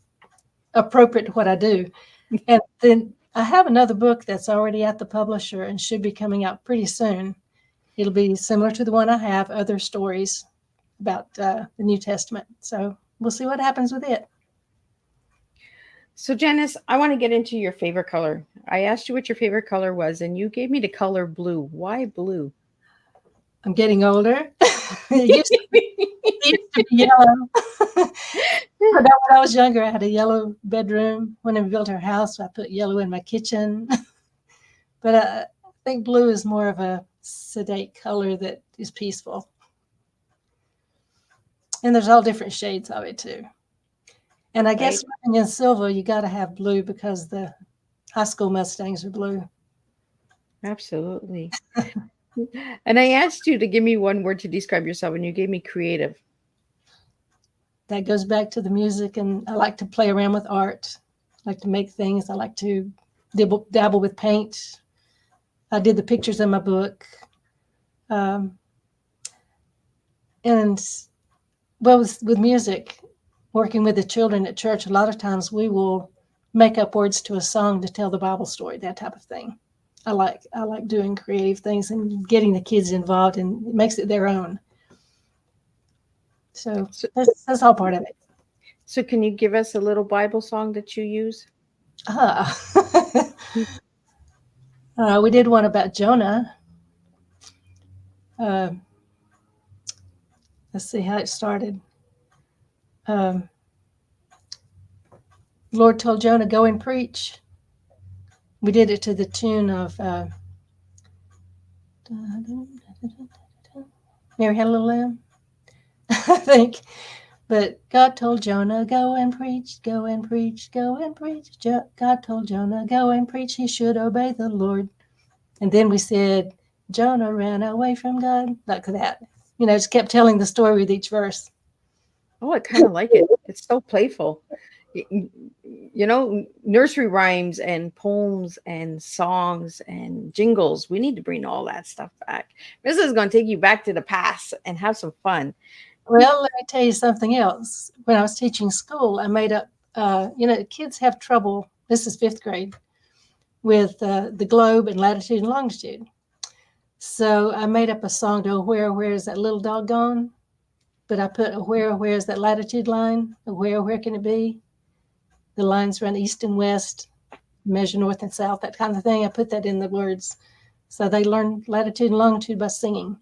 appropriate to what I do. And then I have another book that's already at the publisher and should be coming out pretty soon. It'll be similar to the one I have, other stories about the New Testament. So we'll see what happens with it. So Janice, I want to get into your favorite color. I asked you what your favorite color was, and you gave me the color blue. Why blue? I'm getting older. It used to be yellow. When I was younger, I had a yellow bedroom. When I built our house, I put yellow in my kitchen. But I think blue is more of a sedate color that is peaceful. And there's all different shades of it too. And I guess living in silver, you got to have blue because the high school Mustangs are blue. Absolutely. And I asked you to give me one word to describe yourself, and you gave me creative. That goes back to the music, and I like to play around with art. I like to make things. I like to dabble with paint. I did the pictures in my book. And well, with music, working with the children at church, a lot of times we will make up words to a song to tell the Bible story, that type of thing. I like doing creative things and getting the kids involved, and it makes it their own. So that's all part of it. So can you give us a little Bible song that you use? We did one about Jonah. Let's see how it started. The Lord told Jonah, go and preach. We did it to the tune of Mary Had a Little Lamb, I think. But God told Jonah, go and preach, go and preach, go and preach. God told Jonah, go and preach. He should obey the Lord. And then we said, Jonah ran away from God, like that. Just kept telling the story with each verse. Oh, I kind of like it. It's so playful. Nursery rhymes and poems and songs and jingles. We need to bring all that stuff back. This is going to take you back to the past and have some fun. Well, let me tell you something else. When I was teaching school, I made up, kids have trouble, this is 5th grade, with the globe and latitude and longitude. So I made up a song to where is that little dog gone? But I put where is that latitude line? Where can it be? The lines run east and west, measure north and south, that kind of thing. I put that in the words. So they learn latitude and longitude by singing.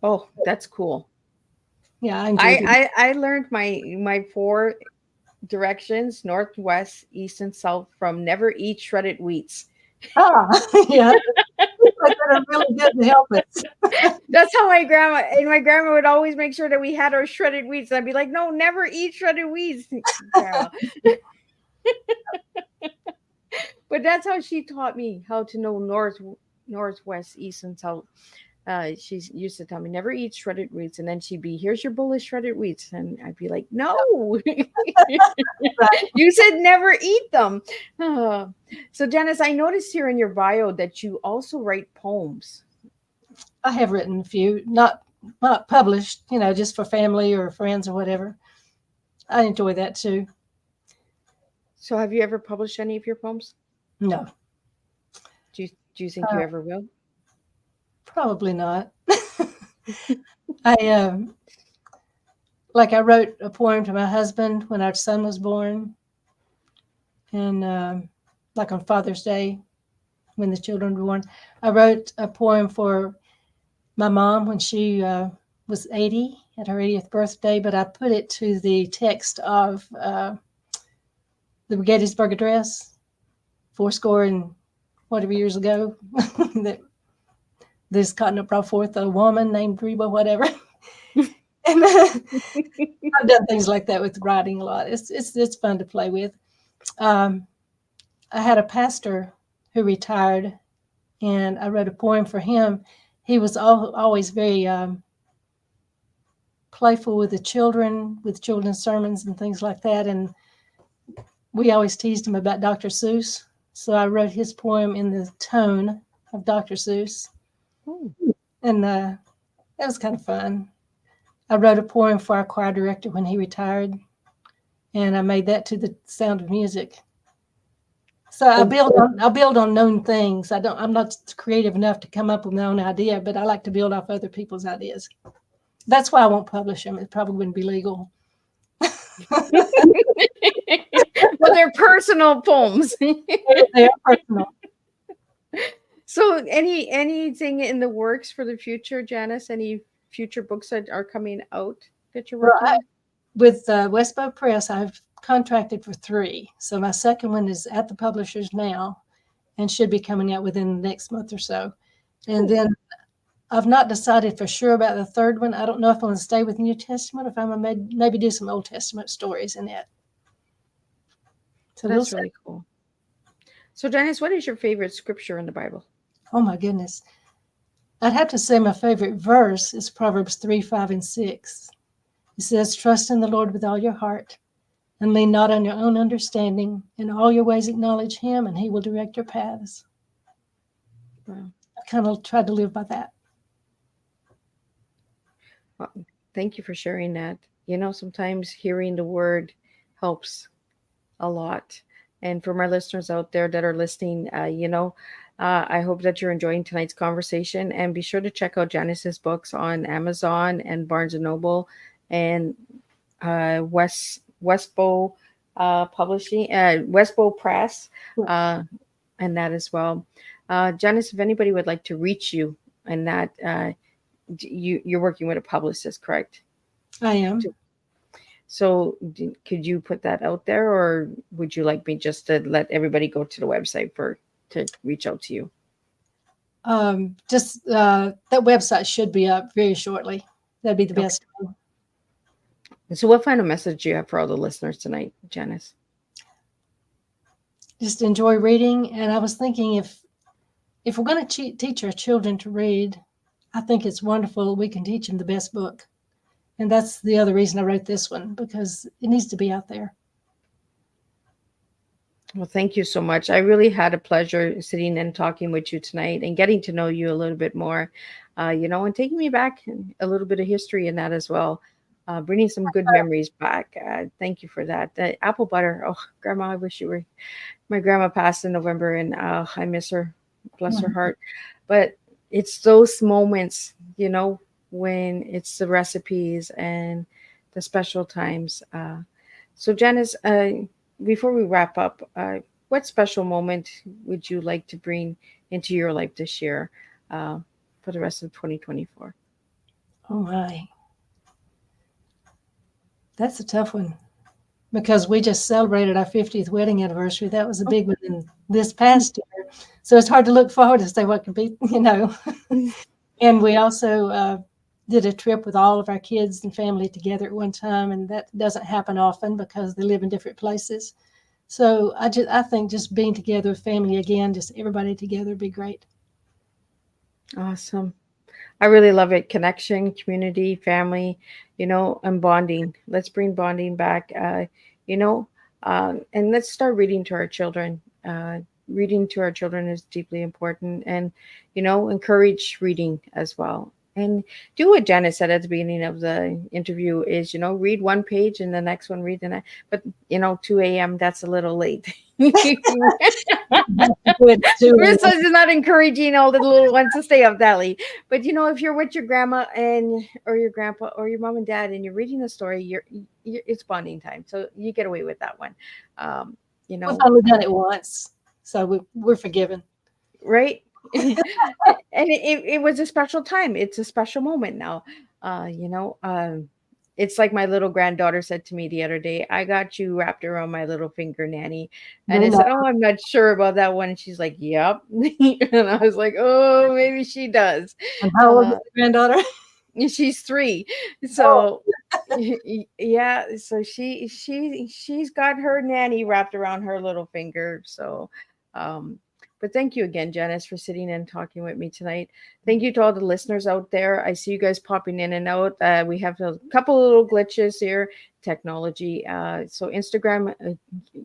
Oh, that's cool. Yeah, I enjoyed it. I learned my 4 directions, north, west, east, and south, from never eat shredded wheats. Yeah. That are really good to help us. That's how my grandma would always make sure that we had our shredded wheats. I'd be like, no, never eat shredded wheats. But that's how she taught me how to know north, west, east, and south. She used to tell me, never eat shredded wheats. And then she'd be, here's your bowl of shredded wheats. And I'd be like, no, you said never eat them. So Janice, I noticed here in your bio that you also write poems. I have written a few, not published, just for family or friends or whatever. I enjoy that too. So have you ever published any of your poems? No. Do you think you ever will? Probably not. I wrote a poem to my husband when our son was born, and like on Father's Day when the children were born. I wrote a poem for my mom when she was 80 at her 80th birthday, but I put it to the text of the Gettysburg Address, 80 and whatever years ago, that this continent brought forth a woman named Reba, whatever. And I've done things like that with writing a lot. It's fun to play with. I had a pastor who retired, and I wrote a poem for him. He was always very playful with the children, with children's sermons and things like that. And we always teased him about Dr. Seuss. So I wrote his poem in the tone of Dr. Seuss. Ooh. And that was kind of fun. I wrote a poem for our choir director when he retired, and I made that to the Sound of Music. So I build on known things. I'm not creative enough to come up with my own idea, but I like to build off other people's ideas. That's why I won't publish them. It probably wouldn't be legal. Well, they're personal poems. They are personal. So anything in the works for the future, Janice? Any future books that are coming out that you're Well, working on? with Westbow Press, I've contracted for 3. So my second one is at the publishers now and should be coming out within the next month or so. And Cool. then I've not decided for sure about the third one. I don't know if I'm going to stay with New Testament or if I'm going to maybe do some Old Testament stories in it. So we'll That's see. really cool. So Janice, what is your favorite scripture in the Bible? Oh my goodness. I'd have to say my favorite verse is Proverbs 3, 5, and 6. It says, trust in the Lord with all your heart and lean not on your own understanding. In all your ways acknowledge him and he will direct your paths. Wow. I kind of tried to live by that. Well, thank you for sharing that. Sometimes hearing the word helps a lot. And for my listeners out there that are listening, I hope that you're enjoying tonight's conversation. And be sure to check out Janice's books on Amazon and Barnes and Noble, and Westbow Publishing, Westbow Press, uh, and that as well. Janice, if anybody would like to reach you, and that you're working with a publicist, correct? I am. So could you put that out there, or would you like me just to let everybody go to the website to reach out to you? Just that website should be up very shortly. That'd be the Okay. best. So what final message do you have for all the listeners tonight, Janice? Just enjoy reading. And I was thinking if we're going to teach our children to read, I think it's wonderful we can teach them the best book. And that's the other reason I wrote this one, because it needs to be out there. Well, thank you so much. I really had a pleasure sitting and talking with you tonight and getting to know you a little bit more, and taking me back a little bit of history in that as well, bringing some good memories back. Thank you for that. The apple butter. Oh, Grandma, I wish you were. My grandma passed in November, and I miss her. Bless her heart. But it's those moments, when it's the recipes and the special times. So, Janice, before we wrap up, what special moment would you like to bring into your life this year, for the rest of 2024? Oh my. That's a tough one, because we just celebrated our 50th wedding anniversary. That was a big one in this past year. So it's hard to look forward to say what could be. And we also did a trip with all of our kids and family together at one time, and that doesn't happen often because they live in different places. So I think just being together with family again, just everybody together would be great. Awesome. I really love it. Connection, community, family, and bonding. Let's bring bonding back, you know, and let's start reading to our children. Reading to our children is deeply important, and, encourage reading as well. And do what Janice said at the beginning of the interview is, read one page and the next one read the next. But, 2 a.m., that's a little late. Marissa is not encouraging all the little ones to stay up that late. But if you're with your grandma or your grandpa or your mom and dad and you're reading a story, it's bonding time. So you get away with that one. We've only done it once, so we're forgiven. Right? And it was a special time. It's a special moment now. It's like my little granddaughter said to me the other day, I got you wrapped around my little finger, Nanny. And I said, oh, I'm not sure about that one. And she's like, yep. And I was like, oh, maybe she does. And how old is the granddaughter? She's 3. So yeah, so she's got her nanny wrapped around her little finger. So but thank you again, Janice, for sitting and talking with me tonight. Thank you to all the listeners out there. I see you guys popping in and out. We have a couple of little glitches here, technology. So Instagram,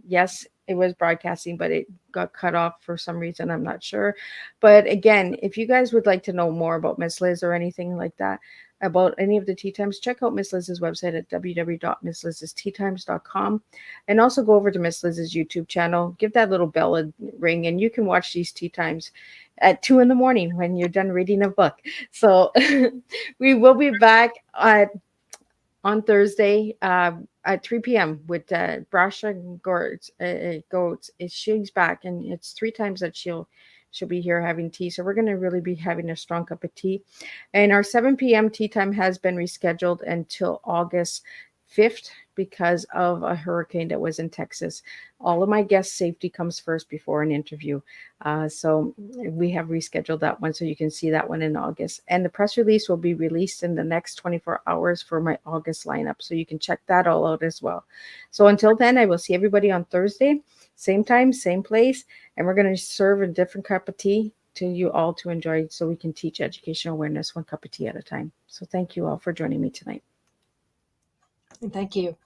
yes, it was broadcasting, but it got cut off for some reason. I'm not sure. But again, if you guys would like to know more about Miss Liz or anything like that, about any of the tea times, check out Miss Liz's website at www.misslizsteatimes.com, and also go over to Miss Liz's YouTube channel. Give that little bell a ring, and you can watch these tea times at 2 a.m. when you're done reading a book. So we will be back on Thursday at 3 p.m. with Brasha Goetz. She's back, and it's 3 times that she'll She'll be here having tea. So we're going to really be having a strong cup of tea. And our 7 p.m. tea time has been rescheduled until August 5th because of a hurricane that was in Texas. All of my guest safety comes first before an interview. So we have rescheduled that one, so you can see that one in August. And the press release will be released in the next 24 hours for my August lineup. So you can check that all out as well. So until then, I will see everybody on Thursday, same time, same place. And we're going to serve a different cup of tea to you all to enjoy so we can teach educational awareness one cup of tea at a time. So thank you all for joining me tonight. Thank you.